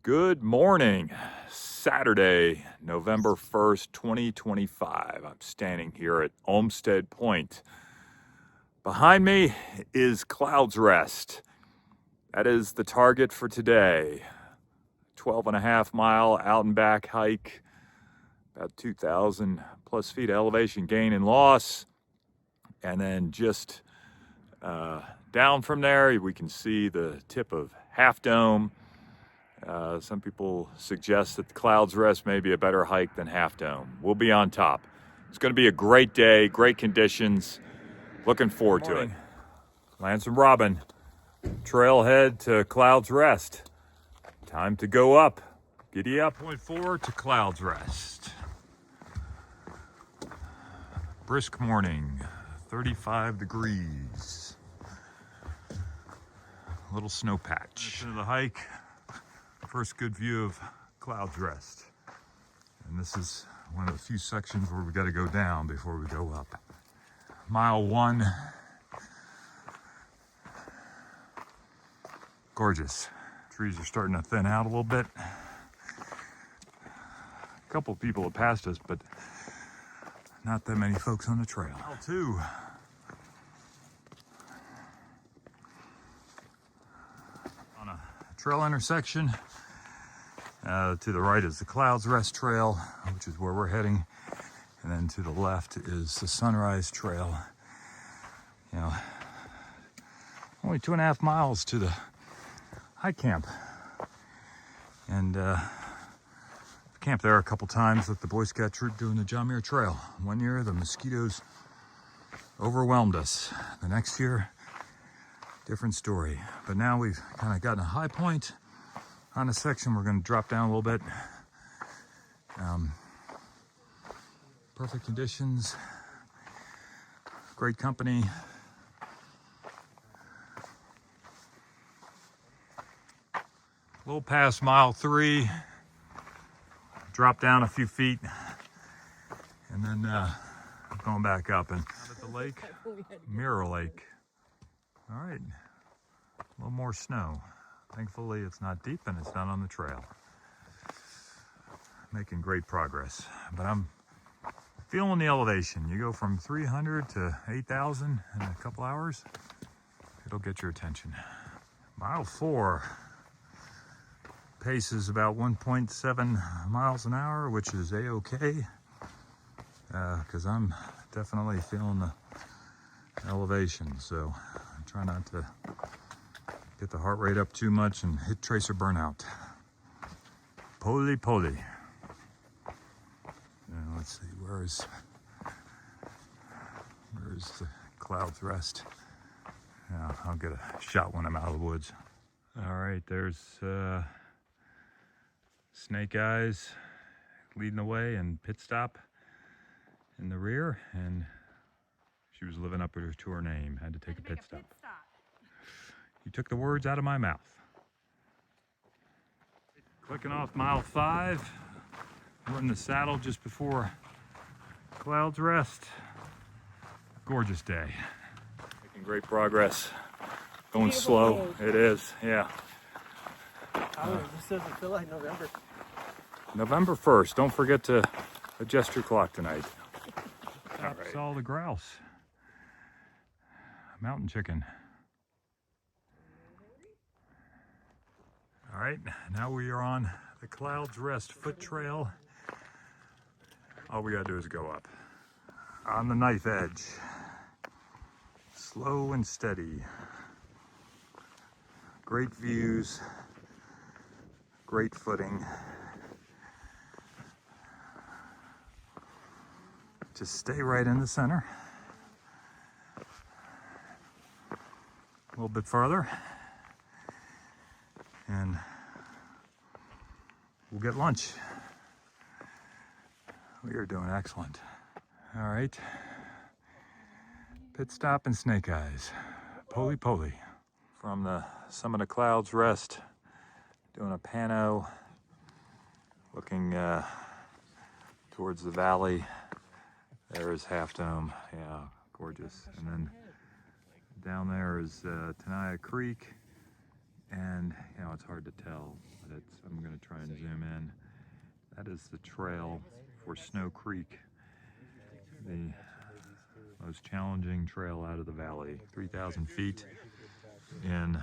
Good morning, Saturday, November 1st, 2025. I'm standing here at Olmsted Point. Behind me is Clouds Rest. That is the target for today. 12.5 mile out and back hike, about 2,000 plus feet elevation gain and loss. And then just down from there, we can see the tip of Half Dome. Some people suggest that the Clouds Rest may be a better hike than Half Dome. We'll be on top. It's going to be a great day, great conditions. Looking forward to it. Lance and Robin, trailhead to Clouds Rest. Time to go up. Giddy up. 0.4 to Clouds Rest. Brisk morning, 35 degrees. A little snow patch. Into the hike. First good view of Clouds Rest. And this is one of the few sections where we got to go down before we go up. Mile 1. Gorgeous. Trees are starting to thin out a little bit. A couple people have passed us, but not that many folks on the trail. Mile 2. On a trail intersection. To the right is the Clouds Rest Trail, which is where we're heading. And then to the left is the Sunrise Trail. You know, only 2.5 miles to the hike camp. And camped there a couple times with the Boy Scout troop doing the John Muir Trail. One year, the mosquitoes overwhelmed us. The next year, different story. But now we've kind of gotten a high point on a section. We're going to drop down a little bit. Perfect conditions, great company. A little past mile 3, drop down a few feet, and then going back up and at the lake, Mirror Lake. All right, a little more snow. Thankfully, it's not deep and it's not on the trail. Making great progress, but I'm feeling the elevation. You go from 300 to 8,000 in a couple hours, it'll get your attention. Mile 4, pace is about 1.7 miles an hour, which is a-okay, because I'm definitely feeling the elevation, so I try not to get the heart rate up too much and hit tracer burnout. Poly. Now let's see, where's the Clouds Rest? Yeah, I'll get a shot when I'm out of the woods. All right, there's Snake Eyes leading the way and Pit Stop in the rear, and she was living up to her name. Had to take a pit stop. You took the words out of my mouth. Clicking off mile 5. We're in the saddle just before Clouds Rest. Gorgeous day. Making great progress. Going slow. It is, yeah. This doesn't feel like November. November 1st. Don't forget to adjust your clock tonight. All right. Saw the grouse. Mountain chicken. All right, now we are on the Clouds Rest foot trail. All we gotta do is go up. On the knife edge. Slow and steady. Great views. Great footing. Just stay right in the center. A little bit farther. And we'll get lunch. We are doing excellent. All right. Pit Stop and Snake Eyes. Poly. From the summit of Clouds Rest, doing a pano, looking towards the valley. There is Half Dome. Yeah, gorgeous. And then down there is Tenaya Creek. And, you know, it's hard to tell, but it's I'm going to try and zoom in. That is the trail for Snow Creek, the most challenging trail out of the valley. 3,000 feet in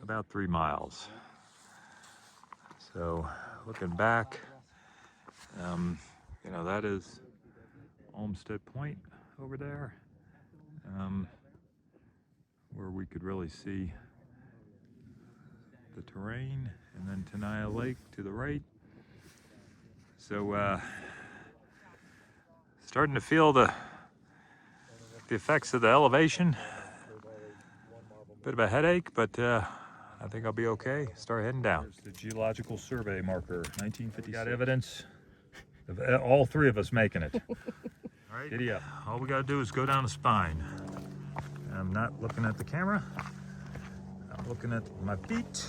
about 3 miles. So looking back, you know, that is Olmsted Point over there, where we could really see the terrain, and then Tenaya Lake to the right. So starting to feel the effects of the elevation. Bit of a headache, but I think I'll be okay. Start heading down. There's the geological survey marker, 1950. Got evidence of all three of us making it. All right, giddy up. All we gotta do is go down the spine. I'm not looking at the camera. I'm looking at my feet,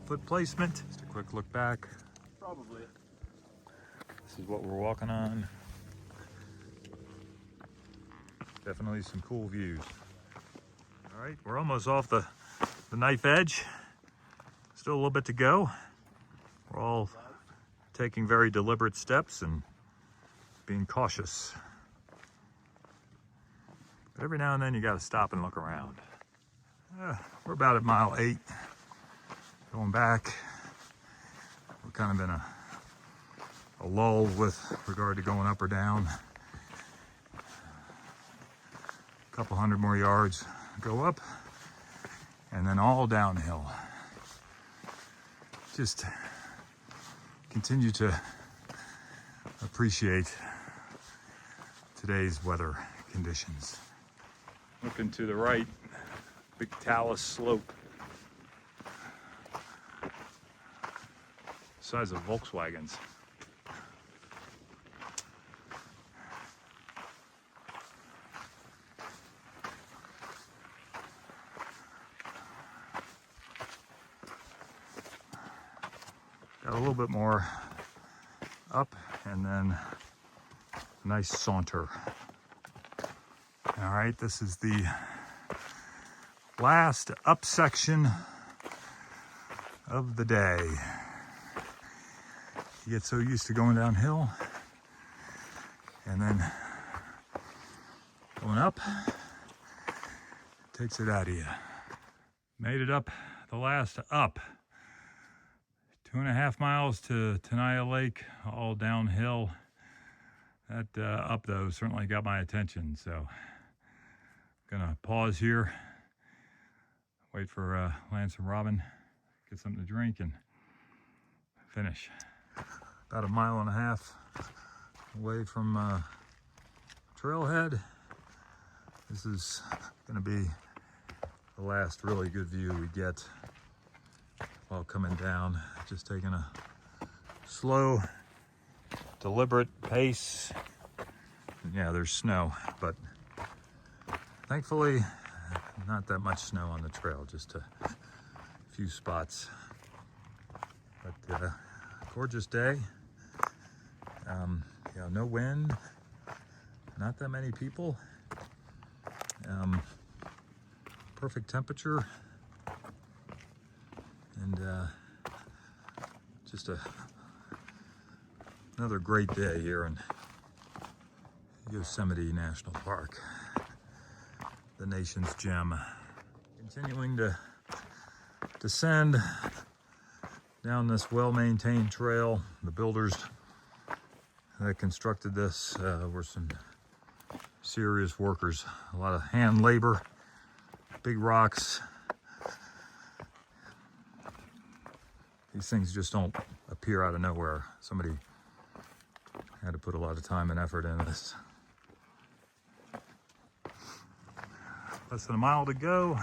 foot placement. Just a quick look back. Probably. This is what we're walking on. Definitely some cool views. All right, we're almost off the knife edge. Still a little bit to go. We're all taking very deliberate steps and being cautious. But every now and then you gotta stop and look around. We're about at mile 8. Going back. We're kind of in a lull with regard to going up or down. A couple hundred more yards go up, and then all downhill. Just continue to appreciate today's weather conditions. Looking to the right, big talus slope. Size of Volkswagens. Got a little bit more up, and then a nice saunter. All right, this is the last up section of the day. You get so used to going downhill and then going up, takes it out of you. Made it up the last up. 2.5 miles to Tenaya Lake, all downhill. That up though certainly got my attention, so gonna pause here, wait for Lance and Robin, get something to drink and finish. About 1.5 miles away from trailhead. This is gonna be the last really good view we get while coming down. Just taking a slow, deliberate pace. And yeah, there's snow, but thankfully not that much snow on the trail, just a few spots. But gorgeous day. You know, no wind, not that many people. Perfect temperature. And just another great day here in Yosemite National Park, the nation's gem. Continuing to descend down this well-maintained trail. The builders that constructed this were some serious workers. A lot of hand labor, big rocks. These things just don't appear out of nowhere. Somebody had to put a lot of time and effort into this. Less than 1 mile to go.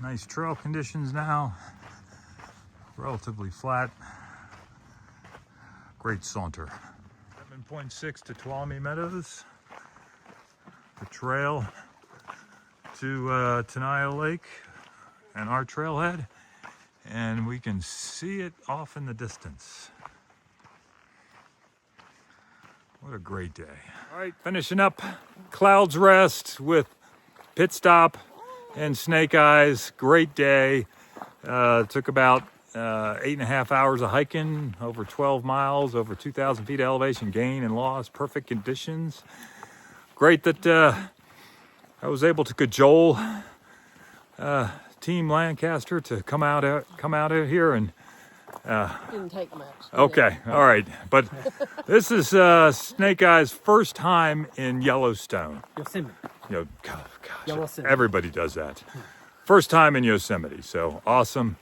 Nice trail conditions now. Relatively flat. Great saunter. 7.6 to Tuolumne Meadows. The trail to Tenaya Lake and our trailhead. And we can see it off in the distance. What a great day. All right, finishing up Clouds Rest with Pit Stop and Snake Eyes. Great day. Took about 8.5 hours of hiking, over 12 miles, over 2,000 feet of elevation gain and loss, perfect conditions. Great that I was able to cajole Team Lancaster to come out here and. Didn't take much. Okay, all right, but this is Snake Eye's first time in Yellowstone. Yosemite. Gosh, Yosemite. everybody does that. First time in Yosemite, so awesome.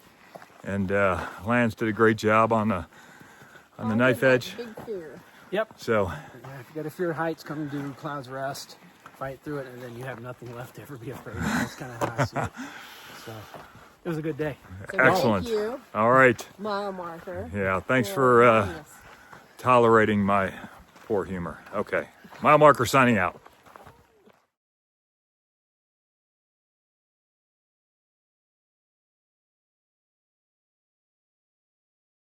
And Lance did a great job on the knife edge. Big fear. Yep. So Yeah, if you got a fear of heights, come do Clouds Rest, fight through it, and then you have nothing left to ever be afraid of. That's kind of how I see it. So it was a good day. So excellent. Thank you, All right. mile marker. Yeah, thanks for tolerating my poor humor. Okay, mile marker signing out.